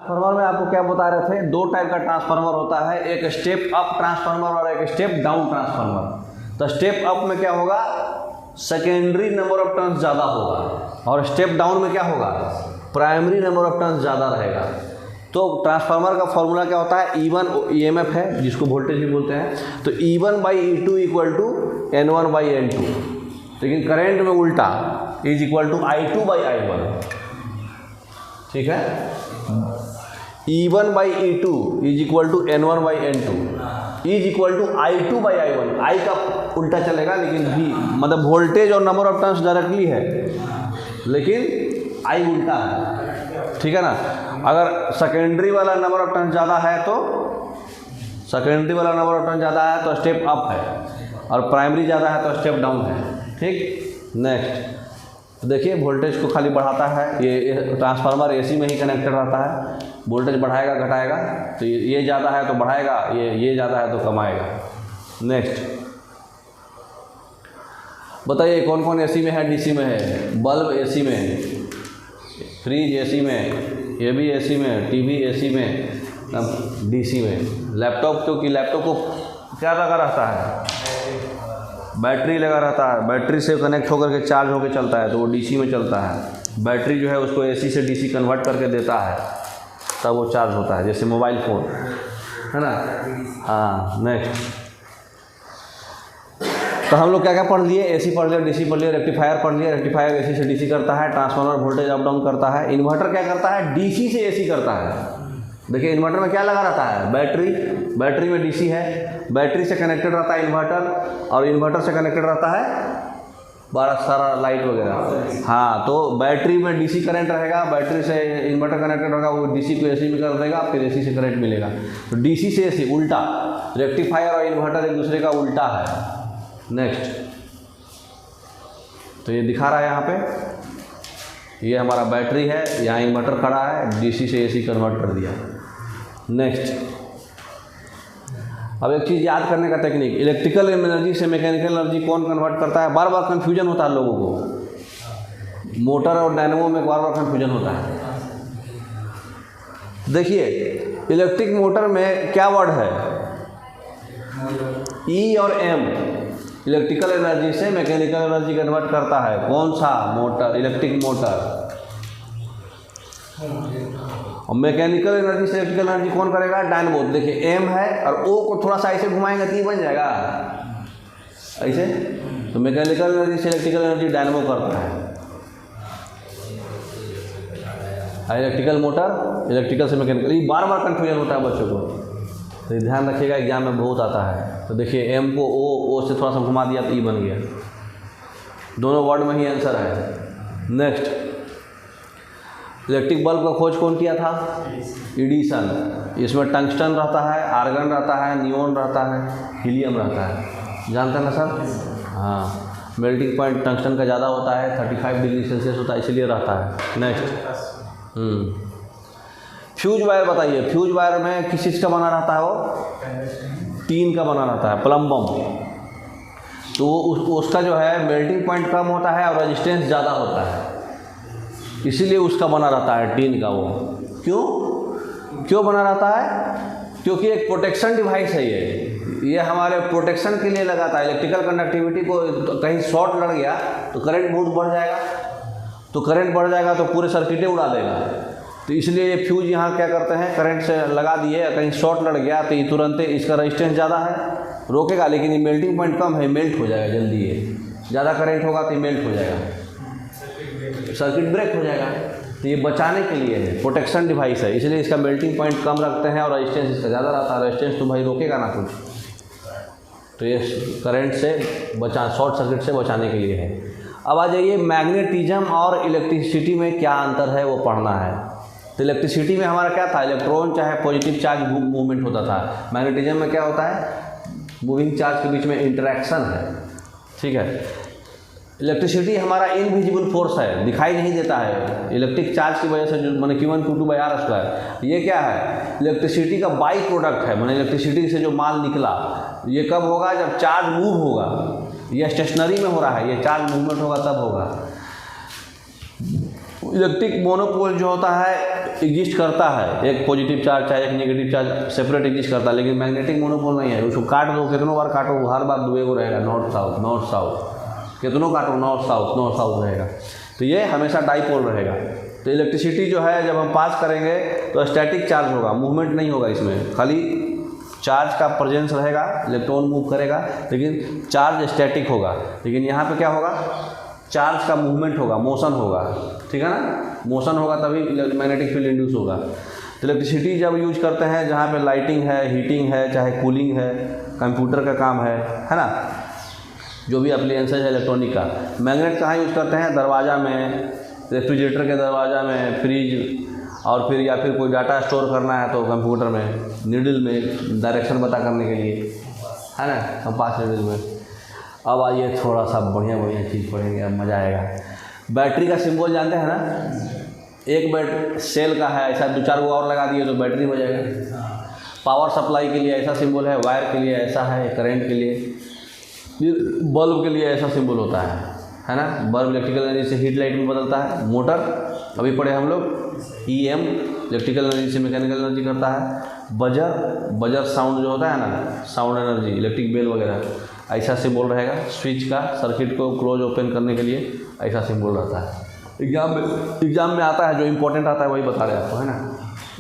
Transformer में आपको क्या बता रहे थे, दो टाइप का ट्रांसफार्मर होता है, एक स्टेप अप ट्रांसफार्मर और एक स्टेप डाउन ट्रांसफार्मर। तो स्टेप अप में क्या होगा, सेकेंडरी नंबर ऑफ टर्न्स ज़्यादा होगा, और स्टेप डाउन में क्या होगा, प्राइमरी नंबर ऑफ टर्न्स ज़्यादा रहेगा। तो ट्रांसफार्मर का फॉर्मूला क्या होता है, E1 EMF है जिसको वोल्टेज भी बोलते हैं, तो E1/E2 इक्वल टू N1/N2, लेकिन करेंट में उल्टा इज इक्वल टू I2/I1। ठीक है, E1/E2 is equal to N1/N2 is equal to I2/I1। I का उल्टा चलेगा, लेकिन भी मतलब वोल्टेज और नंबर ऑफ टर्न्स डायरेक्टली है, लेकिन I उल्टा है। ठीक है ना, अगर सेकेंडरी वाला नंबर ऑफ टर्न्स ज़्यादा है तो स्टेप अप है, और प्राइमरी ज़्यादा है तो स्टेप डाउन है। ठीक, नेक्स्ट देखिए, वोल्टेज को खाली बढ़ाता है, ये ट्रांसफार्मर AC में ही कनेक्टेड रहता है, वोल्टेज बढ़ाएगा घटाएगा, तो ये ज़्यादा है तो बढ़ाएगा, ये ज़्यादा है तो कमाएगा। नेक्स्ट बताइए कौन कौन AC में है, DC में है, बल्ब AC में, फ्रिज AC में, ये भी AC में, टीवी AC में, DC में। लैपटॉप, क्योंकि लैपटॉप को क्या लगा रहता है, बैटरी लगा रहता है, बैटरी से कनेक्ट होकर के चार्ज होकर चलता है, तो वो DC में चलता है। बैटरी जो है उसको AC से DC कन्वर्ट करके देता है, तब वो चार्ज होता है, जैसे मोबाइल फ़ोन है ना। हाँ, नेक्स्ट तो हम लोग क्या क्या पढ़ लिए, AC पढ़ लिया, DC पढ़ लिया, रेक्टिफायर पढ़ लिया। रेक्टिफायर AC से DC करता है, ट्रांसफार्मर वोल्टेज अप डाउन करता है। इन्वर्टर क्या करता है, DC से AC करता है। देखिए इन्वर्टर में क्या लगा रहता है, बैटरी में DC है, बैटरी से कनेक्टेड रहता है इन्वर्टर, और इन्वर्टर से कनेक्टेड रहता है सारा लाइट वगैरह। हाँ, तो बैटरी में DC करंट रहेगा, बैटरी से इन्वर्टर कनेक्टेड होगा, वो DC को AC में कर देगा, फिर AC से करंट मिलेगा। तो DC से AC उल्टा, रेक्टिफायर और इन्वर्टर एक दूसरे का उल्टा है। नेक्स्ट, तो ये दिखा रहा है यहाँ पे, ये हमारा बैटरी है, यहाँ इन्वर्टर खड़ा है, DC से AC कन्वर्ट कर दिया। नेक्स्ट, अब एक चीज़ याद करने का टेक्निक, इलेक्ट्रिकल एनर्जी से मैकेनिकल एनर्जी कौन कन्वर्ट करता है, बार बार कन्फ्यूजन होता है लोगों को, मोटर और डायनेमो में बार बार कन्फ्यूजन होता है। देखिए इलेक्ट्रिक मोटर में क्या वर्ड है, E और M, इलेक्ट्रिकल एनर्जी से मैकेनिकल एनर्जी कन्वर्ट करता है। कौन सा मोटर, इलेक्ट्रिक मोटर। और मैकेनिकल एनर्जी से इलेक्ट्रिकल एनर्जी कौन करेगा, डायनेमो। देखिए M है और O को थोड़ा सा ऐसे घुमाएंगे तो ये बन जाएगा ऐसे, तो मैकेनिकल एनर्जी से इलेक्ट्रिकल एनर्जी डायनेमो करता है। इलेक्ट्रिकल मोटर, इलेक्ट्रिकल से मैकेनिकल, ये बार बार कन्फ्यूजन होता है बच्चों को, तो ध्यान रखिएगा, एग्जाम में बहुत आता है। तो देखिए M को O से थोड़ा सा घुमा दिया तो E बन गया, दोनों वर्ड में ही आंसर है। नेक्स्ट, इलेक्ट्रिक बल्ब का खोज कौन किया था, एडिसन। इसमें टंगस्टन रहता है, आर्गन रहता है, नियोन रहता है, हीलियम रहता है, जानते हैं ना सर। हाँ, मेल्टिंग पॉइंट टंगस्टन का ज़्यादा होता है, 35 डिग्री सेल्सियस होता है, इसलिए रहता है। नेक्स्ट, फ्यूज वायर बताइए, फ्यूज वायर में किस चीज़ का बना रहता है, वो टीन का बना रहता है, प्लम्बम। तो उसका जो है मेल्टिंग पॉइंट कम होता है और रेजिस्टेंस ज़्यादा होता है, इसीलिए उसका बना रहता है टीन का। वो क्यों बना रहता है, क्योंकि एक प्रोटेक्शन डिवाइस है ये हमारे प्रोटेक्शन के लिए लगाता है। इलेक्ट्रिकल कंडक्टिविटी को कहीं शॉर्ट लग गया तो करंट बहुत बढ़ जाएगा, तो पूरे सर्किटें उड़ा देगा। तो इसलिए ये फ्यूज यहाँ क्या करते हैं, करंट से लगा दिए, कहीं शॉर्ट लग गया तो ये तुरंत, इसका रेजिस्टेंस ज़्यादा है, रोकेगा, लेकिन ये मेल्टिंग पॉइंट कम है, मेल्ट हो जाएगा जल्दी। ये ज़्यादा करंट होगा तो ये मेल्ट हो जाएगा, सर्किट ब्रेक हो जाएगा। तो ये बचाने के लिए है, प्रोटेक्शन डिवाइस है, इसलिए इसका मेल्टिंग पॉइंट कम रखते हैं और रेजिस्टेंस इसका ज़्यादा रहता है। रेजिस्टेंस तो भाई रोकेगा ना कुछ, तो ये करंट से शॉर्ट सर्किट से बचाने के लिए है। अब आ जाइए, मैग्नेटिज्म और इलेक्ट्रिसिटी में क्या अंतर है वो पढ़ना है। तो इलेक्ट्रिसिटी में हमारा क्या था, इलेक्ट्रॉन चाहे पॉजिटिव चार्ज मूवमेंट होता था। मैग्नेटिज्म में क्या होता है, मूविंग चार्ज के बीच में इंटरेक्शन है। ठीक है, इलेक्ट्रिसिटी हमारा इनविजिबल फोर्स है, दिखाई नहीं देता है, इलेक्ट्रिक चार्ज की वजह से जो मैंने Q1Q2/R²। ये क्या है, इलेक्ट्रिसिटी का बाई प्रोडक्ट है, मैंने इलेक्ट्रिसिटी से जो माल निकला, ये कब होगा, जब चार्ज मूव होगा। ये स्टेशनरी में हो रहा है, ये चार्ज मूवमेंट होगा तब होगा। इलेक्ट्रिक मोनोपोल जो होता है एग्जिस्ट करता है, एक पॉजिटिव चार्ज चाहे एक नेगेटिव चार्ज सेपरेट एग्जिस्ट करता है, लेकिन मैग्नेटिक मोनोपोल नहीं है। उसको काट दो, कितनों बार काटो, हर बार दुए को रहेगा, नॉर्थ साउथ, कितनों काटो नॉर्थ साउथ रहेगा। तो ये हमेशा डाईपोल रहेगा। तो इलेक्ट्रिसिटी जो है जब हम पास करेंगे तो स्टैटिक चार्ज होगा, मूवमेंट नहीं होगा इसमें, खाली चार्ज का प्रेजेंस रहेगा, इलेक्ट्रॉन मूव करेगा, लेकिन चार्ज स्टैटिक होगा। लेकिन यहाँ पे क्या होगा, चार्ज का मूवमेंट होगा, मोशन होगा, ठीक है ना, मोशन होगा तभी मैग्नेटिक फील्ड इंड्यूस होगा। तो इलेक्ट्रिसिटी जब यूज करते हैं जहाँ पे लाइटिंग है, हीटिंग है, चाहे कूलिंग है, कंप्यूटर का काम है ना, जो भी अप्लायंसेज है इलेक्ट्रॉनिक का, मैग्नेट कहाँ यूज करते हैं, दरवाज़ा में, रेफ्रिजरेटर के दरवाज़ा में, फ्रिज, और फिर या फिर कोई डाटा स्टोर करना है तो कंप्यूटर में, नीडल में डायरेक्शन पता करने के लिए, है ना, कंपास नीडल में। अब आइए थोड़ा सा बढ़िया चीज़ पढ़ेंगे, अब मज़ा आएगा। बैटरी का सिंबल जानते हैं ना, एक बैट सेल का है, ऐसा 2-4 गो और लगा दिए तो बैटरी हो जाएगा। पावर सप्लाई के लिए ऐसा सिंबल है, वायर के लिए ऐसा है, करंट के लिए, बल्ब के लिए ऐसा सिंबल होता है ना। बल्ब इलेक्ट्रिकल एनर्जी से हीट लाइट में बदलता है। मोटर अभी पढ़े हम लोग, EM इलेक्ट्रिकल एनर्जी से मैकेनिकल एनर्जी करता है। बजर साउंड जो होता है ना, साउंड एनर्जी, इलेक्ट्रिक बेल वगैरह, ऐसा सिंबल रहेगा। स्विच का सर्किट को क्लोज ओपन करने के लिए ऐसा सिंबल रहता है। एग्जाम में आता है, जो इम्पोर्टेंट आता है वही बता रहे आपको, है ना।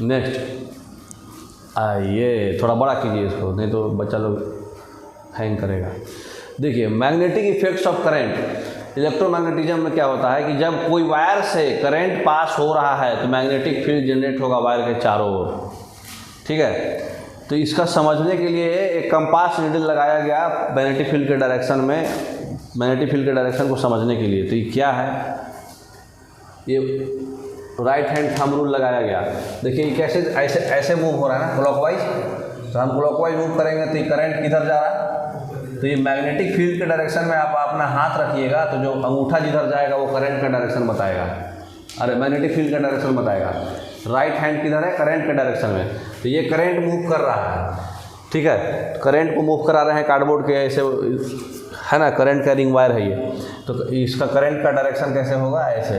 नेक्स्ट आइए, थोड़ा बड़ा कीजिए इसको, नहीं तो बच्चा लोग हैंग करेगा। देखिए, magnetic effects of current. Electromagnetism में क्या होता है कि जब कोई वायर से करंट पास हो रहा है तो मैग्नेटिक फील्ड जनरेट होगा वायर के चारों ओर, ठीक है। तो इसका समझने के लिए एक कंपास नीडल लगाया गया मैग्नेटिक फील्ड के डायरेक्शन में, मैग्नेटिक फील्ड के डायरेक्शन को समझने के लिए। तो ये क्या है, ये राइट हैंड थंब रूल लगाया गया। देखिए कैसे ऐसे मूव हो रहा है ना, क्लॉकवाइज, तो हम क्लॉकवाइज मूव करेंगे तो ये करंट किधर जा रहा है, तो ये मैग्नेटिक फील्ड के डायरेक्शन में आप अपना हाथ रखिएगा तो जो अंगूठा जिधर जाएगा वो करंट का डायरेक्शन बताएगा, अरे मैग्नेटिक फील्ड का डायरेक्शन बताएगा। राइट हैंड किधर है, करंट के डायरेक्शन में, तो ये करंट मूव कर रहा है, ठीक है। करंट को मूव करा रहे हैं कार्डबोर्ड के ऐसे, है ना, करंट कैरिंग वायर है ये, तो इसका करंट का डायरेक्शन कैसे होगा, ऐसे।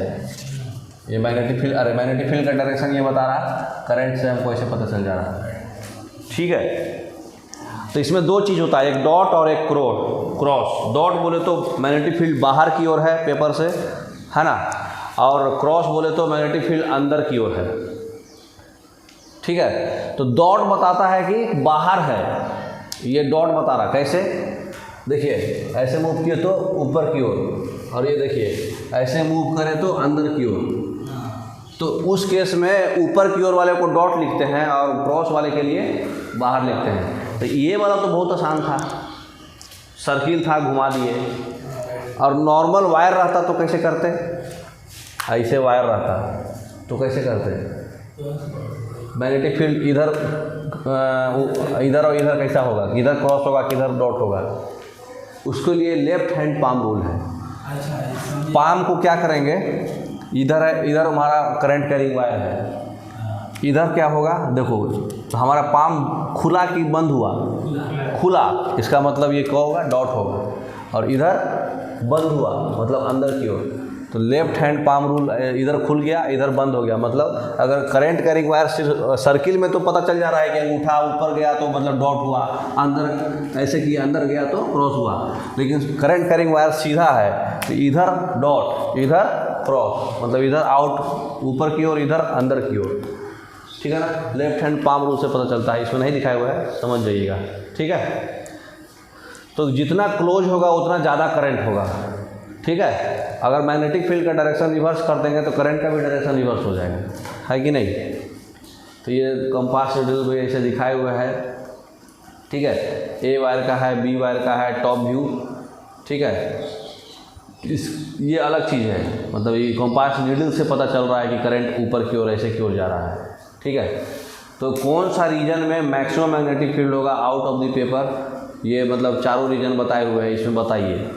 ये मैग्नेटिक फील्ड, अरे मैग्नेटिक फील्ड का डायरेक्शन ये बता रहा, करंट से हमको ऐसे पता चल जा रहा है, ठीक है। तो इसमें दो चीज़ होता है, एक डॉट और एक क्रॉस। डॉट बोले तो मैग्नेटिक फील्ड बाहर की ओर है पेपर से, है ना, और क्रॉस बोले तो मैग्नेटिक फील्ड अंदर की ओर है, ठीक है। तो डॉट बताता है कि बाहर है, ये डॉट बता रहा, कैसे, देखिए ऐसे मूव किए तो ऊपर की ओर, और ये देखिए ऐसे मूव करें तो अंदर की ओर। तो उस केस में ऊपर की ओर वाले को डॉट लिखते हैं और क्रॉस वाले के लिए बाहर लिखते हैं। तो ये वाला तो बहुत आसान था, सर्किल था, घुमा दिए। और नॉर्मल वायर रहता तो कैसे करते, ऐसे वायर रहता तो कैसे करते, मैग्नेटिक फील्ड इधर और इधर कैसा होगा, किधर क्रॉस होगा किधर डॉट होगा, उसके लिए लेफ्ट हैंड पाम रूल है। पाम को क्या करेंगे, इधर है, इधर हमारा करंट कैरिंग वायर है, इधर क्या होगा, देखो तो हमारा पाम खुला कि बंद हुआ, खुला, इसका मतलब ये क्या होगा, डॉट होगा, और इधर बंद हुआ मतलब अंदर की ओर। तो लेफ्ट हैंड पाम रूल, इधर खुल गया इधर बंद हो गया, मतलब अगर करंट कैरिंग वायर सर्किल में तो पता चल जा रहा है कि अंगूठा ऊपर गया तो मतलब डॉट हुआ, अंदर ऐसे किया अंदर गया तो क्रॉस हुआ। लेकिन करंट कैरिंग वायर सीधा है तो इधर डॉट इधर क्रॉस, मतलब इधर आउट ऊपर की ओर, इधर अंदर की ओर, ठीक है ना। लेफ्ट हैंड पाम रूल से पता चलता है, इसमें नहीं दिखाया हुआ है, समझ जाइएगा, ठीक है। तो जितना क्लोज होगा उतना ज़्यादा करंट होगा, ठीक है। अगर मैग्नेटिक फील्ड का डायरेक्शन रिवर्स कर देंगे तो करंट का भी डायरेक्शन रिवर्स हो जाएगा, है कि नहीं। तो ये कंपास नीडल भी ऐसे दिखाए हुए है, ठीक है। ए वायर का है, बी वायर का है, टॉप व्यू, ठीक है। ये अलग चीज़ है, मतलब ये कंपास नीडल से पता चल रहा है कि करंट ऊपर की ओर ऐसे की ओर जा रहा है, ठीक है। तो कौन सा रीजन में मैक्सिमम मैग्नेटिक फील्ड होगा आउट ऑफ द पेपर, ये मतलब चारों रीजन बताए हुए हैं, इसमें बताइए।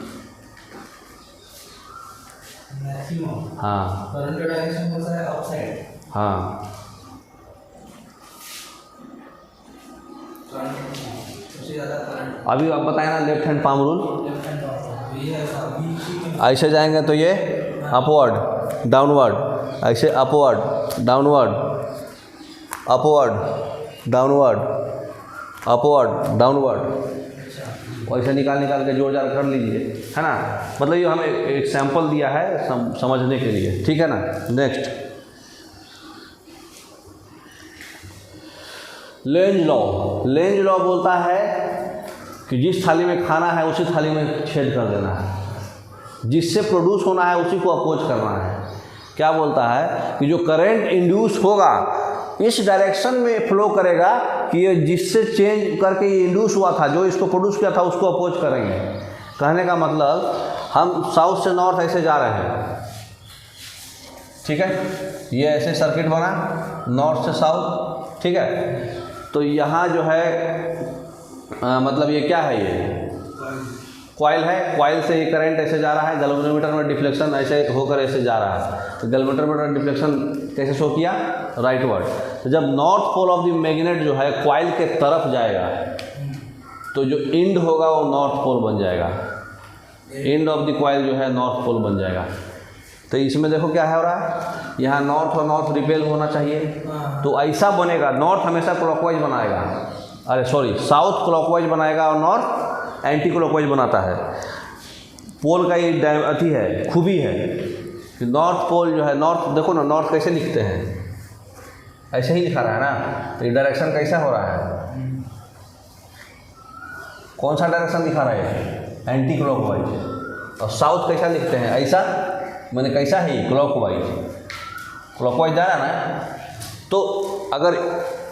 हाँ, करंट का डायरेक्शन होता है अपसाइड, हाँ, अभी आप बताएं ना, लेफ्ट हैंड पाम रूल, ऐसे जाएंगे तो ये अपवर्ड डाउनवर्ड, ऐसे upward downward, upward downward, upward downward, और ऐसे निकाल के जोड़ जाड़ कर लीजिए, है ना। मतलब ये हमें एक सैंपल दिया है समझने के लिए, ठीक है ना। Next, Lenz law. Lenz law बोलता है कि जिस थाली में खाना है उसी थाली में छेद कर देना है, जिससे प्रोड्यूस होना है उसी को अपोज करना है। क्या बोलता है कि जो करंट इंड्यूस होगा इस डायरेक्शन में फ्लो करेगा कि ये जिससे चेंज करके ये इंड्यूस हुआ था, जो इसको प्रोड्यूस किया था उसको अपोज करेंगे। कहने का मतलब हम साउथ से नॉर्थ ऐसे जा रहे हैं, ठीक है, ये ऐसे सर्किट बना नॉर्थ से साउथ, ठीक है। तो यहाँ जो है मतलब ये क्या है, ये कॉइल है, कॉइल से ये करंट ऐसे जा रहा है, गैल्वेनोमीटर में डिफ्लेक्शन ऐसे होकर ऐसे जा रहा है। तो गैल्वेनोमीटर में डिफ्लेक्शन कैसे शो किया, राइटवर्ड। तो जब north pole of the magnet जो है कॉइल के तरफ जाएगा तो जो इंड होगा वो नॉर्थ पोल बन जाएगा, इंड ऑफ द कॉइल जो है नॉर्थ पोल बन जाएगा। तो इसमें देखो क्या हो रहा है, यहाँ नॉर्थ और नॉर्थ रिपेल होना चाहिए, तो ऐसा बनेगा। नॉर्थ हमेशा क्लॉकवाइज बनाएगा, अरे सॉरी साउथ क्लॉकवाइज बनाएगा और नॉर्थ एंटी क्लॉकवाइज बनाता है। पोल का ये अथी है, खूबी है कि नॉर्थ पोल जो है, नॉर्थ देखो ना, नॉर्थ कैसे लिखते हैं, ऐसे ही लिखा रहा है ना। तो ये डायरेक्शन कैसा हो रहा है, कौन सा डायरेक्शन दिखा रहा है, एंटी क्लॉकवाइज। और साउथ कैसा लिखते हैं, ऐसा, मैंने कैसा है, क्लॉकवाइज, क्लॉकवाइज जा रहा है ना। तो अगर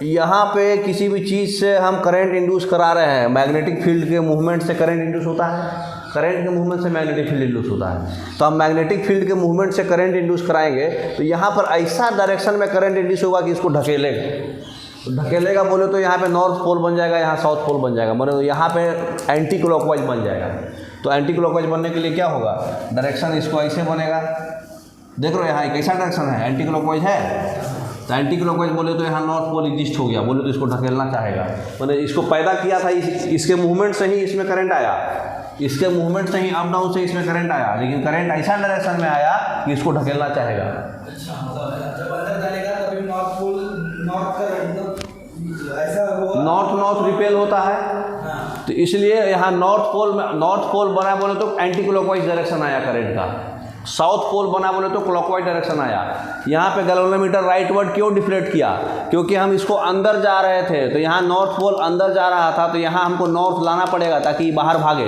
यहाँ पे किसी भी चीज़ से हम करंट इंड्यूस करा रहे हैं, मैग्नेटिक फील्ड के मूवमेंट से करंट इंड्यूस होता है, करंट के मूवमेंट से मैग्नेटिक फील्ड इंड्यूस होता है। तो हम मैग्नेटिक फील्ड के मूवमेंट से करंट इंड्यूस कराएंगे तो यहाँ पर ऐसा डायरेक्शन में करंट इंड्यूस होगा कि इसको ढकेलेगा। तो ढकेलेगा बोले तो यहाँ पे नॉर्थ पोल बन जाएगा, यहाँ साउथ पोल बन जाएगा, मतलब यहाँ पे एंटी क्लॉकवाइज बन जाएगा। तो एंटी क्लॉकवाइज बनने के लिए क्या होगा, डायरेक्शन इसको ऐसे बनेगा। देख रहे हो यहाँ कैसा डायरेक्शन है, एंटी क्लॉकवाइज है। तो एंटी क्लॉकवाइज बोले तो यहाँ नॉर्थ पोल एग्जिस्ट हो गया, बोले तो इसको ढकेलना चाहेगा। मैंने इसको पैदा किया था, इसके मूवमेंट से ही इसमें करंट आया, इसके मूवमेंट से ही अप डाउन से इसमें करंट आया, लेकिन करंट ऐसा डायरेक्शन में आया कि इसको ढकेलना चाहेगा। नॉर्थ नॉर्थ रिपेल होता है, तो इसलिए यहाँ नॉर्थ पोल बना बोले तो एंटी क्लॉकवाइज डायरेक्शन आया करंट का। साउथ पोल बना बोले तो क्लॉकवाइज डायरेक्शन आया। यहाँ पे गैल्वेनोमीटर राइटवर्ड क्यों डिफ्लेक्ट किया, क्योंकि हम इसको अंदर जा रहे थे, तो यहाँ नॉर्थ पोल अंदर जा रहा था, तो यहाँ हमको नॉर्थ लाना पड़ेगा ताकि बाहर भागे,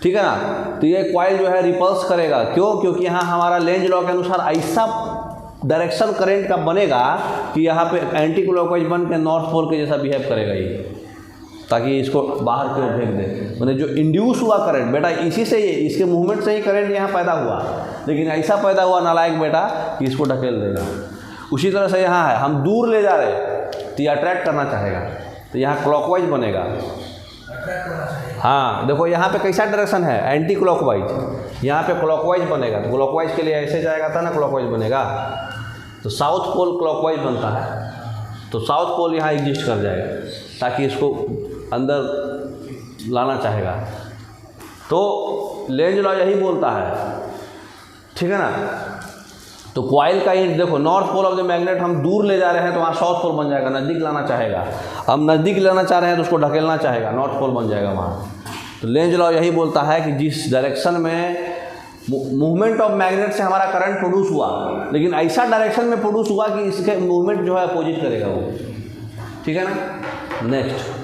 ठीक है ना। तो ये कॉइल जो है रिपल्स करेगा, क्यों, क्योंकि यहाँ हमारा लेंज लॉ के अनुसार ऐसा डायरेक्शन करंट का बनेगा कि यहाँ पे एंटी क्लॉकवाइज बन के नॉर्थ पोल के जैसा बिहेव करेगा ये, ताकि इसको बाहर की ओर फेंक दे। मतलब जो इंड्यूस हुआ करंट बेटा, इसी से ये, इसके मूवमेंट से ही करंट यहाँ पैदा हुआ, लेकिन ऐसा पैदा हुआ नालायक बेटा कि इसको ढकेल देगा। उसी तरह से यहाँ है, हम दूर ले जा रहे तो ये अट्रैक्ट करना चाहेगा, तो यहाँ क्लॉकवाइज बनेगा। हाँ देखो यहाँ पे कैसा डायरेक्शन है, एंटी क्लॉकवाइज, यहाँ पे क्लॉकवाइज बनेगा। तो क्लॉकवाइज के लिए ऐसे जाएगा था ना, क्लॉकवाइज बनेगा। तो साउथ पोल क्लॉकवाइज बनता है, तो साउथ पोल यहाँ एग्जिस्ट कर जाएगा ताकि इसको अंदर लाना चाहेगा। तो लेंज लॉ यही बोलता है, ठीक है ना। तो कॉइल का ही देखो, north pole of the magnet हम दूर ले जा रहे हैं तो वहाँ साउथ पोल बन जाएगा, नज़दीक लाना चाहेगा। हम नज़दीक लाना चाह रहे हैं तो उसको ढकेलना चाहेगा, नॉर्थ पोल बन जाएगा वहाँ। तो लेंज लॉ यही बोलता है कि जिस डायरेक्शन में मूवमेंट ऑफ मैग्नेट से hamaरा करंट प्रोड्यूस हुआ, लेकिन ऐसा डायरेक्शन में प्रोड्यूस हुआ कि इसके मूवमेंट जो है अपोजिट करेगा वो, ठीक है ना। नेक्स्ट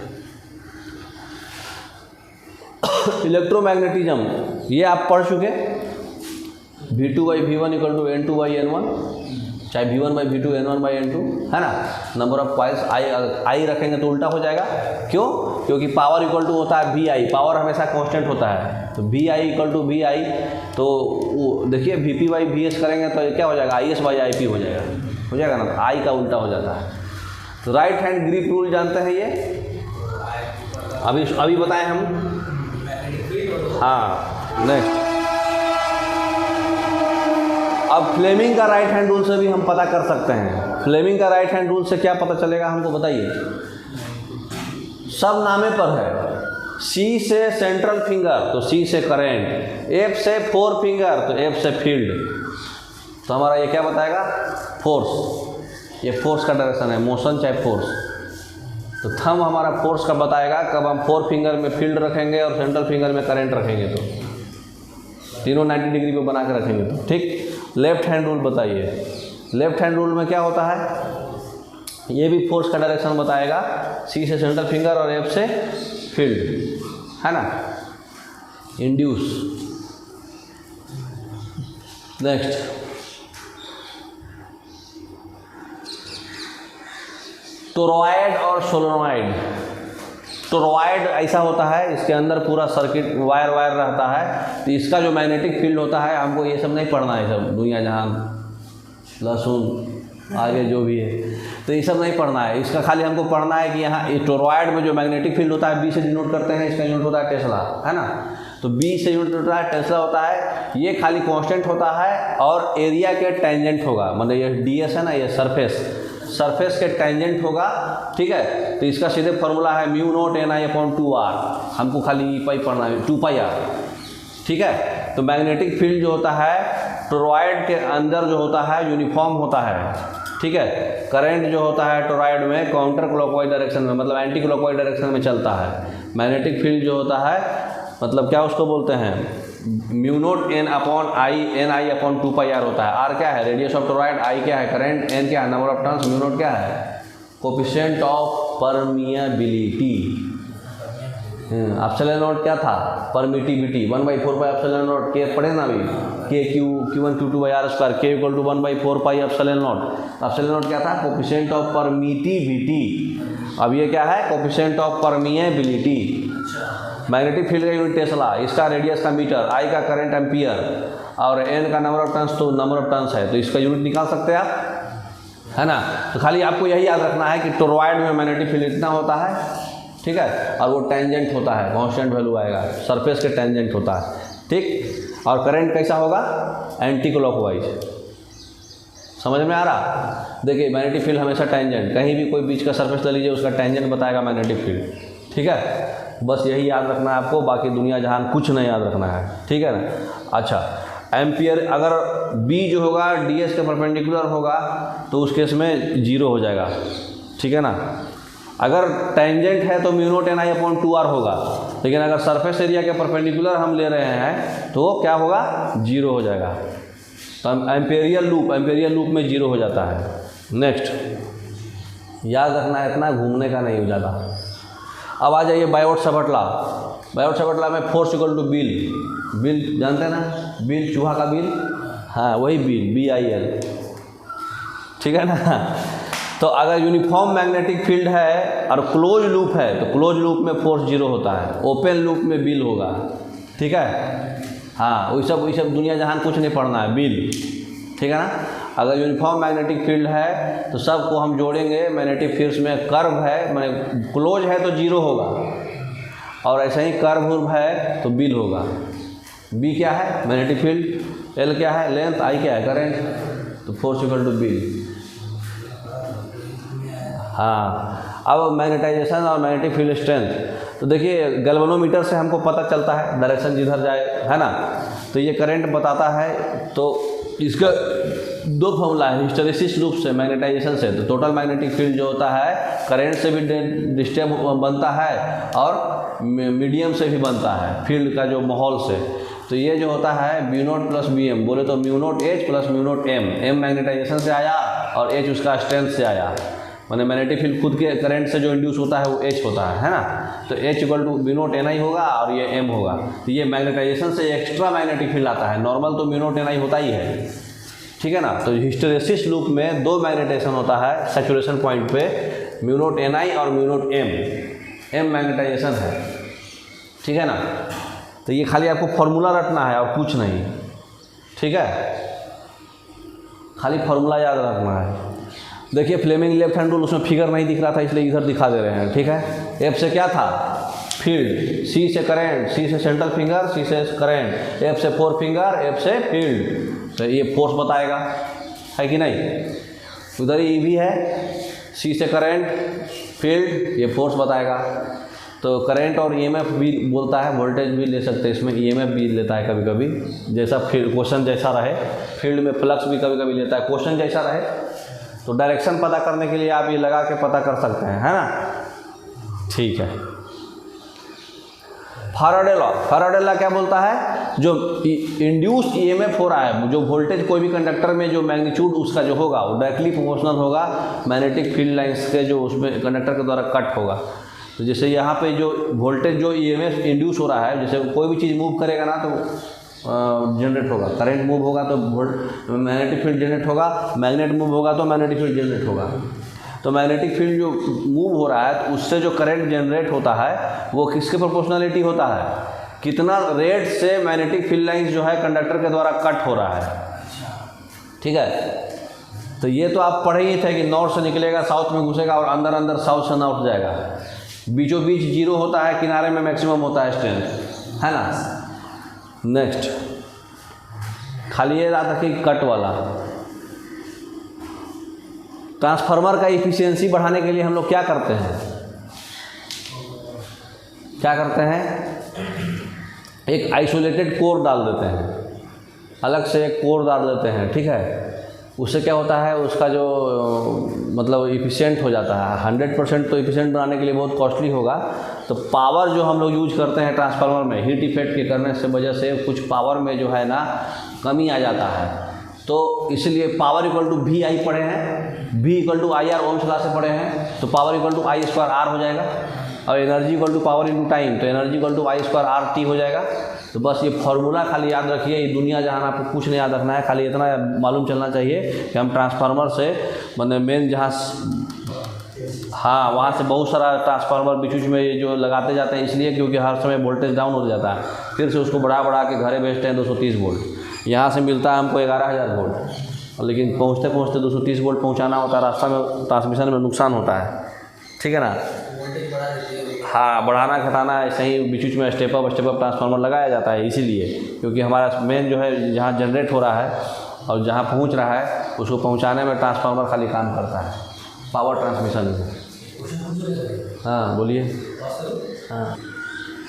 इलेक्ट्रोमैग्नेटिज्म, ये आप पढ़ चुके, V2/V1 = N2/N1, चाहे V1/V2 N1/N2, है ना। नंबर ऑफ कॉइल्स आई रखेंगे तो उल्टा हो जाएगा, क्यों, क्योंकि पावर इक्वल टू होता है VI, पावर हमेशा कांस्टेंट होता है। तो VI = VI, तो देखिए VP/VS करेंगे तो क्या हो जाएगा, IS/IP हो जाएगा ना, I का उल्टा हो जाता है। तो राइट हैंड ग्रिप रूल जानते हैं ये, अभी बताएं हम। हाँ नेक्स्ट, अब फ्लेमिंग का राइट हैंड रूल से भी हम पता कर सकते हैं। फ्लेमिंग का राइट हैंड रूल से क्या पता चलेगा हमको बताइए। सब नामे पर है, C से सेंट्रल फिंगर तो C से करंट, F से 4 फिंगर तो F से फील्ड, तो हमारा ये क्या बताएगा, फोर्स। ये फोर्स का डायरेक्शन है, मोशन चाहे फोर्स। तो थंब हमारा फोर्स का बताएगा कब हम 4 फिंगर में फील्ड रखेंगे और सेंट्रल फिंगर में करंट रखेंगे, तो तीनों 90 डिग्री पे बना के रखेंगे तो ठीक। लेफ्ट हैंड रूल बताइए, लेफ्ट हैंड रूल में क्या होता है, ये भी फोर्स का डायरेक्शन बताएगा, सी से सेंट्रल फिंगर और एफ से फील्ड, है ना, इंड्यूस। नेक्स्ट, टोरॉयड और सोलेनॉइड। टोरॉयड ऐसा होता है, इसके अंदर पूरा सर्किट वायर रहता है, तो इसका जो मैग्नेटिक फील्ड होता है, हमको ये सब नहीं पढ़ना है, सब दुनिया जहान लहसुन आगे जो भी है, तो ये सब नहीं पढ़ना है। इसका खाली हमको पढ़ना है कि यहाँ ये टोरॉयड में जो मैग्नेटिक फील्ड होता है बी से डिनोट करते हैं, इसका यूनिट होता है टेस्ला, है ना। तो बी से यूनिट होता है टेस्ला होता है, ये खाली कांस्टेंट होता है और एरिया के टेंजेंट होगा, मतलब ये ds है ना, ये सरफेस के टेंजेंट होगा, ठीक है। तो इसका सीधे फॉर्मूला है म्यू नोट NI/2R, हमको खाली ई पाई पढ़ना है, 2πr, ठीक है। तो मैग्नेटिक फील्ड जो होता है टोरॉयड के अंदर जो होता है यूनिफॉर्म होता है, ठीक है। करंट जो होता है टोरॉयड में काउंटर क्लॉकवाइज डायरेक्शन में, मतलब एंटी क्लॉकवाइज डायरेक्शन में चलता है। मैग्नेटिक फील्ड जो होता है, मतलब क्या उसको बोलते हैं, म्यू नोट NI/2πr होता है। R क्या है, रेडियस ऑफ टोरॉयड, I क्या है, करंट, N क्या है, number of turns, mu naught क्या है, coefficient of permeability. Epsilon not क्या था, परमिटिविटी, 1/4 एप्सिलॉन नॉट, के पढ़े ना अभी, Q1 Q2/r², K = 1/4 epsilon not. Epsilon not क्या था, कोफिशिएंट ऑफ परमिटिविटी। अब ये क्या है, coefficient of permeability. Magnetic field का यूनिट टेस्ला, इसका रेडियस का मीटर, I का करंट एम्पियर और N का नंबर ऑफ टर्न्स, तो नंबर ऑफ टर्न्स है, तो इसका यूनिट निकाल सकते हैं आप, है ना। तो खाली आपको यही याद रखना है कि टोरॉयड में मैग्नेटिक फील्ड इतना होता है, ठीक है, और वो टेंजेंट होता है, कांस्टेंट वैल्यू आएगा, सरफेस के टेंजेंट होता है, ठीक। और करंट कैसा होगा, एंटी क्लॉकवाइज। समझ में आ रहा, देखिए मैग्नेटिक फील्ड हमेशा टेंजेंट, कहीं भी कोई बीच का सरफेस ले लीजिए, उसका टेंजेंट बताएगा मैग्नेटिक फील्ड, ठीक है। बस यही याद रखना है आपको, बाकी दुनिया जहान कुछ नहीं याद रखना है, ठीक है ना। अच्छा, एम्पियर, अगर B जो होगा ds के परपेंडिकुलर होगा तो उस केस में 0 हो जाएगा, ठीक है ना। अगर टेंजेंट है तो म्यू नोट NI/2R होगा, लेकिन अगर सरफेस एरिया के परपेंडिकुलर हम ले रहे हैं तो क्या होगा, 0 हो जाएगा। तो एम्पेरियल लूप में 0 हो जाता है। नेक्स्ट, याद रखना है, इतना घूमने का नहीं हो जाता। अब आ जाइए बायोट-सावर्त लॉ। बायोट-सावर्त लॉ में फोर्स इक्वल टू बिल जानते हैं ना, बिल, चूहा का बिल, हाँ वही बिल, BIL, ठीक है ना। तो अगर यूनिफॉर्म मैग्नेटिक फील्ड है और क्लोज लूप है तो क्लोज लूप में फोर्स 0 होता है, ओपन लूप में बिल होगा, ठीक है। हाँ, वही सब दुनिया जहान कुछ नहीं पढ़ना है, बिल, ठीक है ना। अगर यूनिफॉर्म मैग्नेटिक फील्ड है तो सबको हम जोड़ेंगे, मैग्नेटिक फील्ड्स में कर्व है, मैंने क्लोज है तो 0 होगा, और ऐसे ही कर्व है तो बिल होगा। B क्या है, मैग्नेटिक फील्ड, L क्या है, लेंथ, I क्या है, करंट, तो फोर्स इक्वल टू बिल। हाँ, अब मैग्नेटाइजेशन और मैग्नेटिक फील्ड स्ट्रेंथ, तो देखिए गैल्वेनोमीटर से हमको पता चलता है डायरेक्शन जिधर जाए, है ना। तो ये करंट बताता है, तो इसका 2 फॉर्मूला है, हिस्टैरिसीस लूप से, मैग्नेटाइजेशन से। तो टोटल मैग्नेटिक फील्ड जो होता है करंट से भी डिस्टर्ब बनता है और मीडियम से भी बनता है, फील्ड का जो माहौल से। तो ये जो होता है म्यू नोट प्लस Bm, बोले तो mu naught H plus mu naught M, M magnetization से आया और H उसका स्ट्रेंथ से आया, मैंने मैग्नेटिक फील्ड खुद के करंट से जो इंड्यूस होता है वो H होता है ना। तो H equal to mu naught NI होगा और ये M होगा। तो ये मैग्नेटाइजेशन से एक्स्ट्रा मैग्नेटिक फील्ड आता है, नॉर्मल तो म्यू नोट NI होता ही है, ठीक है ना। तो हिस्टैरिसीस लूप में 2 मैग्नेटाइजेशन होता है सैचुरेशन पॉइंट पे, म्यू नोट NI और म्यू नोट M मैग्नेटाइजेशन है, ठीक है ना। तो ये खाली आपको फॉर्मूला रटना है और कुछ नहीं, ठीक है, खाली फॉर्मूला याद रखना है। देखिए फ्लेमिंग लेफ्ट हैंड रूल, उसमें फिगर नहीं दिख रहा था इसलिए इधर दिखा दे रहे हैं, ठीक है। F से क्या था, फील्ड, C से करंट, C से सेंट्रल फिंगर, C से करंट, F से 4 फिंगर, F से फील्ड, तो ये फोर्स बताएगा, है कि नहीं। उधर E भी है, C से करंट, फील्ड, ये फोर्स बताएगा। तो करंट और ईएमएफ भी बोलता है, वोल्टेज भी ले सकते हैं इसमें, ईएमएफ भी लेता है कभी कभी, जैसा फील्ड क्वेश्चन जैसा रहे। फील्ड में फ्लक्स भी कभी कभी लेता है, क्वेश्चन जैसा रहे। तो डायरेक्शन पता करने के लिए आप ये लगा के पता कर सकते हैं, है ना। ठीक है। फैराडे लॉ क्या बोलता है, जो इंड्यूस्ड ईएमएफ हो रहा है, जो वोल्टेज कोई भी कंडक्टर में जो मैग्नीट्यूड उसका जो होगा वो डायरेक्टली प्रोपोर्शनल होगा मैग्नेटिक फील्ड लाइंस के जो उसमें कंडक्टर के द्वारा कट होगा। तो जैसे यहाँ पे जो वोल्टेज जो ईएमएफ इंड्यूस हो रहा है, जैसे कोई भी चीज़ मूव करेगा ना तो जनरेट होगा, करंट मूव होगा तो मैग्नेटिक फील्ड जनरेट होगा, मैग्नेट मूव होगा तो मैग्नेटिक फील्ड जनरेट होगा। तो मैग्नेटिक फील्ड जो मूव हो रहा है तो उससे जो करंट जनरेट होता है वो किसके प्रोपोर्शनलिटी होता है, कितना रेट से मैग्नेटिक फील्ड लाइंस जो है कंडक्टर के द्वारा कट हो रहा है। ठीक है। तो ये तो आप पढ़े ही थे कि नॉर्थ से निकलेगा साउथ में घुसेगा और अंदर अंदर साउथ से नॉर्थ जाएगा, बीचों बीच जीरो होता है, किनारे में मैक्सिमम होता है स्ट्रेंथ, है ना। नेक्स्ट खाली ये रहा था कि कट वाला ट्रांसफार्मर का इफिशियंसी बढ़ाने के लिए हम लोग क्या करते हैं, एक आइसोलेटेड कोर डाल देते हैं, अलग से एक कोर डाल देते हैं। ठीक है। उससे क्या होता है, उसका जो मतलब इफ़िशिएंट हो जाता है। 100% तो इफ़िशिएंट बनाने के लिए बहुत कॉस्टली होगा। तो पावर जो हम लोग यूज करते हैं ट्रांसफार्मर में, हीट इफेक्ट के करने से वजह से कुछ पावर में जो है ना कमी आ जाता है। तो इसलिए power equal to V I पढ़े हैं, V equal to I R Ohm's law से पढ़े हैं। तो power equal to I square R हो जाएगा, और energy equal to power into time, तो energy equal to I square R T हो जाएगा। तो बस ये फार्मूला खाली याद रखिए, ये दुनिया जहां आपको कुछ नहीं याद रखना है, खाली इतना मालूम चलना चाहिए कि हम ट्रांसफार्मर से मतलब मेन जहाँ, हाँ वहाँ से बहुत सारा ट्रांसफार्मर बीच बीच में ये जो लगाते जाते हैं, इसलिए क्योंकि हर समय वोल्टेज डाउन हो जाता है, फिर से उसको बढ़ा के घरे भेजते हैं 230 वोल्ट। यहाँ से मिलता है हमको 11,000 वोल्ट, लेकिन पहुँचते पहुँचते 230 वोल्ट पहुँचाना होता है, रास्ता में ट्रांसमिशन में नुकसान होता है। ठीक है ना। हाँ, बढ़ाना घटाना ऐसे ही बीच बीच में स्टेप अप ट्रांसफार्मर लगाया जाता है, इसीलिए क्योंकि हमारा मेन जो है जहाँ जनरेट हो रहा है और जहाँ पहुँच रहा है उसको पहुँचाने में ट्रांसफार्मर खाली काम करता है, पावर ट्रांसमिशन में। हाँ बोलिए। हाँ,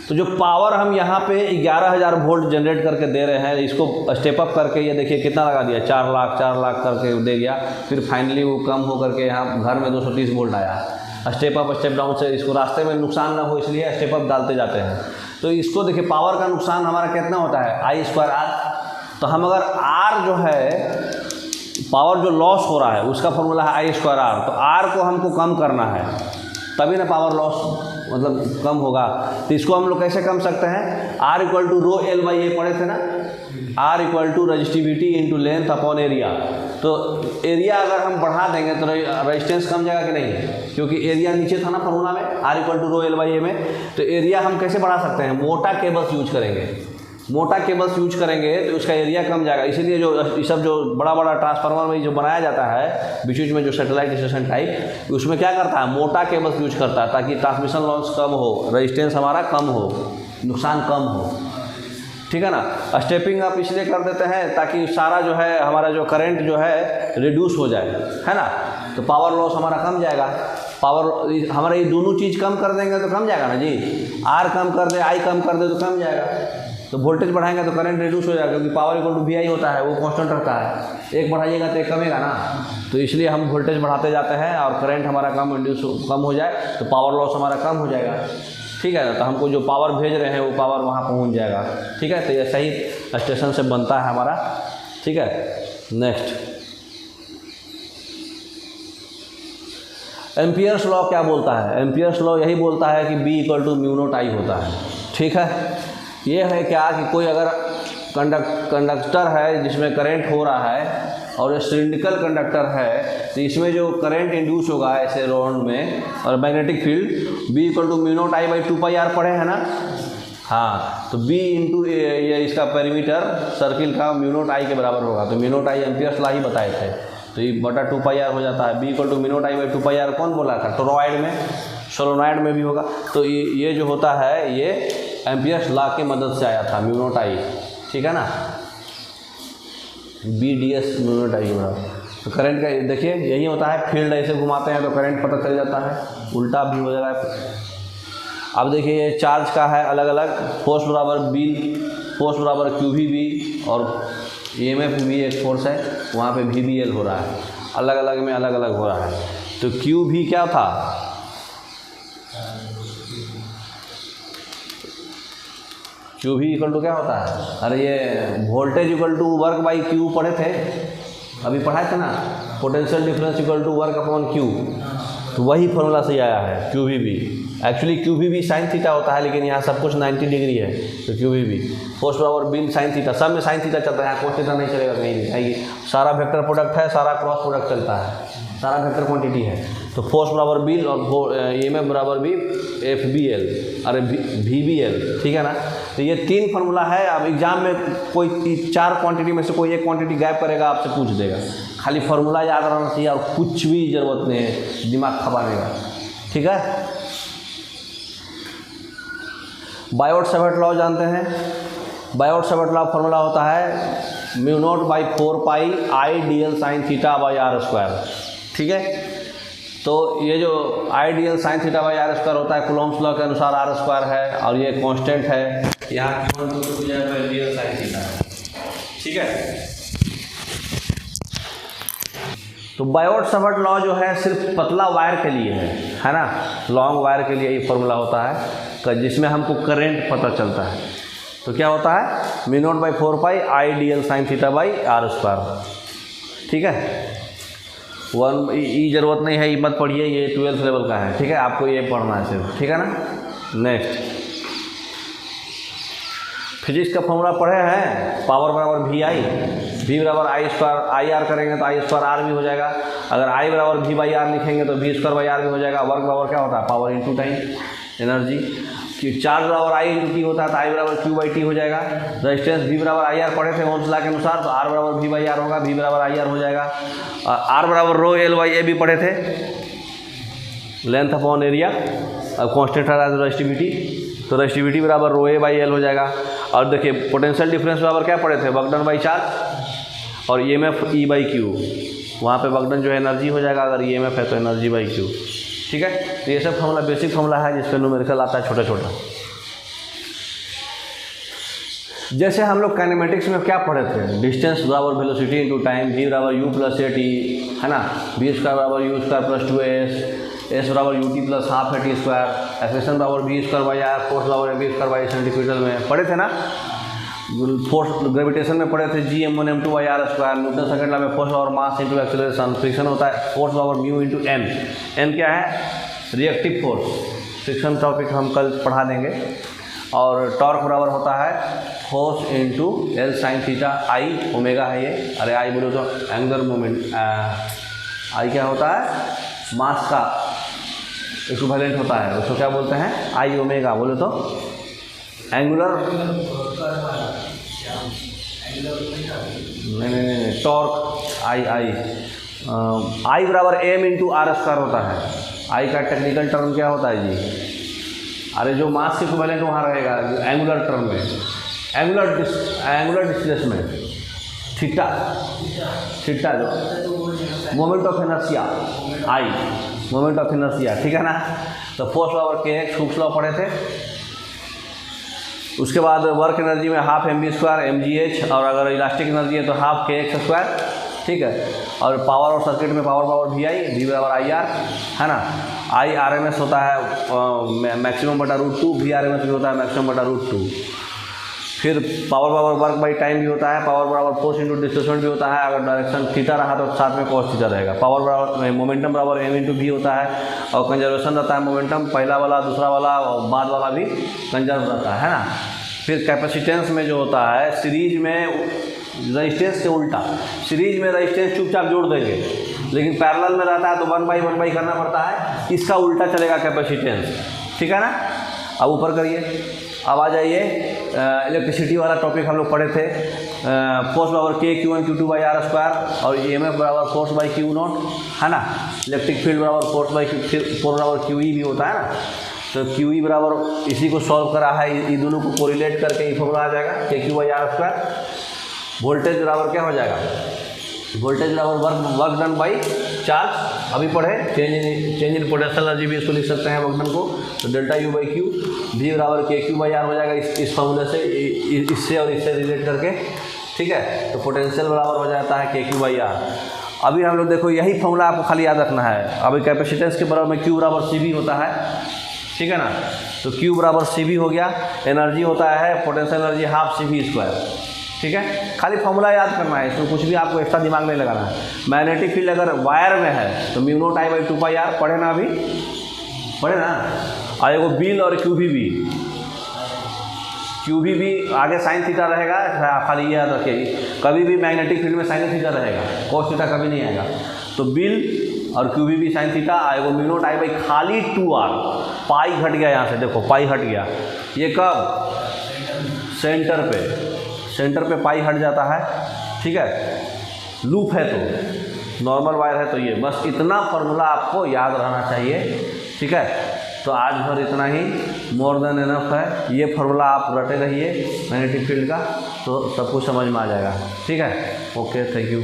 तो जो पावर हम यहाँ पे 11,000 वोल्ट जनरेट करके दे रहे हैं, इसको स्टेप अप करके ये देखिए कितना लगा दिया, 4 लाख करके दे गया। फिर फाइनली वो कम हो करके यहाँ घर में 230 वोल्ट आया। स्टेप अप स्टेप डाउन से इसको रास्ते में नुकसान ना हो इसलिए स्टेप अप डालते जाते हैं। तो इसको देखिए पावर का नुकसान हमारा कितना होता है, आई स्क्वायर आर। तो हम अगर आर जो है पावर जो लॉस हो रहा है उसका फॉर्मूला है आई स्क्वायर आर, तो आर को हमको कम करना है तभी ना पावर लॉस मतलब कम होगा। तो इसको हम लोग कैसे कम सकते हैं, R equal to rho L by A पढ़े थे ना, R equal to resistivity into length upon area. तो एरिया अगर हम बढ़ा देंगे तो रेजिस्टेंस कम जाएगा कि नहीं, क्योंकि एरिया नीचे था ना फॉर्मूला में, R equal to rho L by A में। तो एरिया हम कैसे बढ़ा सकते हैं, मोटा केबल्स यूज करेंगे, मोटा केबल्स यूज करेंगे तो उसका एरिया कम जाएगा। इसीलिए जो ये सब जो बड़ा ट्रांसफार्मर में जो बनाया जाता है बीच बीच में जो सैटेलाइट स्टेशन टाइप, उसमें क्या करता है, मोटा केबल्स यूज करता है ताकि ट्रांसमिशन लॉस कम हो, रेजिस्टेंस हमारा कम हो, नुकसान कम हो। ठीक है ना। स्टेपिंग अप इसलिए कर देते हैं ताकि सारा जो है हमारा जो करंट जो है रिड्यूस हो जाए, है ना। तो पावर लॉस हमारा कम जाएगा। पावर हमारा ये दोनों चीज़ कम कर देंगे तो कम जाएगा ना जी, आर कम कर दे आई कम कर दे तो कम जाएगा। तो वोल्टेज बढ़ाएंगे तो करंट रिड्यूस हो जाएगा, क्योंकि पावर इक्वल टू वी आई होता है, वो कांस्टेंट रहता है। एक बढ़ाइएगा तो एक कमेगा ना, तो इसलिए हम वोल्टेज बढ़ाते जाते हैं और करंट हमारा कम हो जाए तो पावर लॉस हमारा कम हो जाएगा। ठीक है ना। तो हमको जो पावर भेज रहे हैं वो पावर वहाँ पहुँच जाएगा। ठीक है। तो ये सही स्टेशन से बनता है हमारा। ठीक है। नेक्स्ट, एम्पियर्स लॉ क्या बोलता है, एम्पियर्स लॉ यही बोलता है कि B equal to mu not I होता है। ठीक है। ये है क्या कि कोई अगर कंडक्टर है जिसमें करंट हो रहा है और ये सिलिंड्रिकल कंडक्टर है, तो इसमें जो करंट इंड्यूस होगा ऐसे राउंड में और magnetic field B equal to mu not I by 2 pi R पढ़े हैं ना। हाँ, तो B इंटू ये इसका पेरीमीटर सर्किल का म्यू नॉट आई के बराबर होगा। तो mu not I Ampere's law ही बताए थे, तो ये बटा 2 पाई आर हो जाता है। B equal to mu not I by 2 pi R कौन बोला था, टोरॉइड में, सोलोनॉइड में भी होगा। तो ये जो होता है ये एम्पियर्स लॉ की मदद से आया था, म्यू नॉट आई। ठीक है ना। BDS म्यू नॉट आई होगा। तो करंट का देखिए यही होता है, फील्ड ऐसे घुमाते हैं तो करंट पता चल जाता है, उल्टा भी हो जाएगा। अब देखिए ये चार्ज का है अलग अलग, फोर्स बराबर बी, फोर्स बराबर क्यू वी बी, और EMF भी एक फोर्स है, वहाँ पे VBL हो रहा है, अलग अलग में अलग अलग हो रहा है। तो क्यू भी क्या था, क्यू भी इक्वल टू क्या होता है, अरे ये voltage equal to work by Q पढ़े थे, अभी पढ़ाए थे ना, potential difference equal to work upon Q, तो वही फॉर्मूला से आया है Q V B. Actually Q V B sine theta होता है, लेकिन यहाँ सब कुछ 90 डिग्री है, तो क्यू वी बी फोर्स बराबर बी साइन थीटा, सब में साइन थीटा चलता है, कोस थीटा नहीं चलेगा कहीं भी, आइए सारा वेक्टर प्रोडक्ट है, सारा क्रॉस प्रोडक्ट चलता है, सारा वेक्टर क्वांटिटी है। तो फोर्स बराबर बी और EMF बराबर भी FBL, अरे VBL, ठीक है ना। तो ये 3 फार्मूला है। अब एग्जाम में कोई 4 क्वांटिटी में से कोई एक क्वांटिटी गैप करेगा, आपसे पूछ देगा, खाली फार्मूला याद रहना चाहिए और कुछ भी ज़रूरत नहीं है दिमाग खपाने का, ठीक है। बायोट-सावर्ट लॉ जानते हैं, बायोट-सावर्ट लॉ फार्मूला होता है mu naught by 4 pi I dl sine theta by R square, ठीक है। तो ये जो I dl sine theta by R square होता है, कूलॉम्स लॉ के अनुसार आर स्क्वायर है और ये कांस्टेंट है, यहाँ dl साइन थीटा है, ठीक है। तो बायोट-सावर्ट लॉ जो है सिर्फ पतला वायर के लिए है ना, लॉन्ग वायर के लिए ये फार्मूला होता है जिसमें हमको करंट पता चलता है। तो क्या होता है, mu naught by 4 pi I dl sine theta by R square, ठीक है। वन ई जरूरत नहीं है, ये मत पढ़िए, ये 12th लेवल का है, ठीक है, आपको ये पढ़ना है सिर्फ, ठीक है ना। नेक्स्ट फिजिक्स का फॉर्मूला पढ़े हैं, पावर बराबर V बराबर आई स्क्वायर, आई आर करेंगे तो आई स्क्वायर आर भी हो जाएगा, अगर आई बराबर V बाई आर लिखेंगे तो V स्क्वायर बाई आर भी हो जाएगा। वर्क बराबर क्या होता है, पावर इंटू टाइम एनर्जी, कि चार्ज बराबर आई इंटू टी होता है तो आई बराबर क्यू बाई टी हो जाएगा। रेजिस्टेंस V बराबर आई आर पढ़े थे ओम्स लॉ के अनुसार, तो आर बराबर V बाई आर होगा, V बराबर आई आर हो जाएगा। आर बराबर रो एल बाई ए भी पढ़े थे, लेंथ अपॉन एरिया, अब कॉन्स्टेंट आ रहा है रेजिस्टिविटी, तो रेजिस्टिविटी बराबर रो ए बाई एल हो जाएगा। और देखिए पोटेंशियल डिफरेंस बराबर क्या पढ़े थे, वर्क डन बाई चार्ज, और EMF E बाई क्यू, वहाँ पे वर्क डन जो है एनर्जी हो जाएगा, अगर EMF है तो एनर्जी बाई क्यू, ठीक है। तो ये सब फॉर्मूला बेसिक फॉर्मूला है जिसपे न्यूमेरिकल आता है छोटा छोटा। जैसे हम लोग काइनेमेटिक्स में क्या पढ़े थे, डिस्टेंस बराबर वेलोसिटी इंटू टाइम, V बराबर U प्लस AT, है ना, V स्क्वायर बराबर U square plus 2S, S बराबर UT plus half AT square, acceleration बराबर V square by R, force बराबर mv स्क्वायर बाई सेंटीमीटर में पढ़े थे ना। फोर्स ग्रेविटेशन में पढ़े थे G m1 m2 by R square, Newton second law में फोर्स और मास इंटू एक्सेलरेशन, फ्रिक्शन होता है फोर्स बराबर म्यू इंटू m, n क्या है, रिएक्टिव फोर्स, फ्रिक्शन टॉपिक हम कल पढ़ा देंगे। और टॉर्क बराबर होता है force into L sine theta, I omega है ये, अरे आई बोलो तो एंगुलर मोमेंट, आई क्या होता है, मास का इक्विवेलेंट होता है, उसको क्या बोलते हैं, आई ओमेगा, बोले तो एंगुलर, नहीं टॉर्क, आई बराबर m इंटू आर स्क्वायर होता है। आई का टेक्निकल टर्म क्या होता है जी, अरे जो मास के इक्विवेलेंट वहाँ रहेगा एंगुलर टर्म में, एंगुलर डिस्प्लेसमेंट, थीटा जो moment of inertia, I moment of inertia, ठीक है ना। तो फोर्स बराबर kx हुक्स लॉ पढ़े थे। उसके बाद वर्क एनर्जी में हाफ mv स्क्वायर mgh, और अगर इलास्टिक एनर्जी है तो हाफ kx स्क्वायर, ठीक है। और पावर और सर्किट में पावर बराबर V बराबर आई आर, है ना। आई RMS होता है मैक्सिमम बटा √2, V RMS भी होता है मैक्सिमम बटा √2। फिर पावर बराबर वर्क बाई टाइम भी होता है, पावर बराबर फोर्स इंटू डिस्प्लेसमेंट भी होता है, अगर डायरेक्शन थीटा रहा तो साथ में कॉस थीटा रहेगा। पावर बराबर मोमेंटम बराबर m इंटू v होता है, और कंजर्वेशन रहता है मोमेंटम, पहला वाला दूसरा वाला और बाद वाला भी कंजर्व रहता है ना। फिर कैपेसिटेंस में जो होता है, सीरीज में रजिस्टेंस से उल्टा, सीरीज में रजिस्टेंस चुपचाप जोड़ देंगे, लेकिन पैरेलल में रहता है तो 1/1 करना पड़ता है, इसका उल्टा चलेगा कैपेसिटेंस, ठीक है ना। अब ऊपर करिए, अब आ जाइए इलेक्ट्रिसिटी वाला टॉपिक हम लोग पढ़े थे, फोर्स बराबर k q1 q2 by R square, और EMF बराबर फोर्स बाई क्यू नॉट, है ना। इलेक्ट्रिक फील्ड बराबर फोर्स बाई फोर्स बराबर QE भी होता है ना। तो QE बराबर इसी को सॉल्व करा है, इन दोनों को कोरिलेट करके ये फॉर्मूला आ जाएगा kq by R square. Voltage बराबर क्या हो जाएगा, वोल्टेज बराबर वर्क डन बाई चार्ज, अभी पढ़े चेंज इन पोटेंशियल एनर्जी भी इसको लिख सकते हैं बंधन को। तो डेल्टा यू बाई क्यू भी बराबर के क्यू बाई आर हो जाएगा इस फॉर्मूले से, इससे और इससे रिलेट करके, ठीक है। तो पोटेंशियल बराबर हो जाता है के क्यू बाई आर। अभी हम लोग देखो यही फॉर्मूला आपको खाली याद रखना है। अभी कैपेसिटेंस के बराबर में क्यू बराबर सी बी होता है, ठीक है ना। तो क्यू बराबर सी बी हो गया, एनर्जी होता है potential energy half C B square, ठीक है। खाली फॉर्मूला याद करना है, इसमें कुछ भी आपको एक्स्ट्रा दिमाग नहीं लगाना है। मैग्नेटिक फील्ड अगर वायर में है तो mu not I by 2 pi R, पढ़े ना अभी, पढ़े ना। और एगो बिल और क्यू भी आगे साइन थीटा रहेगा, खाली ये याद रखिए, कभी भी मैग्नेटिक फील्ड में साइन थीटा रहेगा, कॉस थीटा कभी नहीं आएगा। तो बिल और क्यू भी साइन थीटा, आएगा म्यू नॉट आई बाई खाली 2r, पाई घट गया यहाँ से, देखो पाई हट गया, ये कब, सेंटर पे पाई हट जाता है, ठीक है। लूप है तो नॉर्मल वायर है तो ये, बस इतना फार्मूला आपको याद रहना चाहिए, ठीक है। तो आज भर इतना ही मोर देन एनफ है। ये फार्मूला आप रटे रहिए मैग्नेटिक फील्ड का, तो सब कुछ समझ में आ जाएगा, ठीक है। Okay, thank you.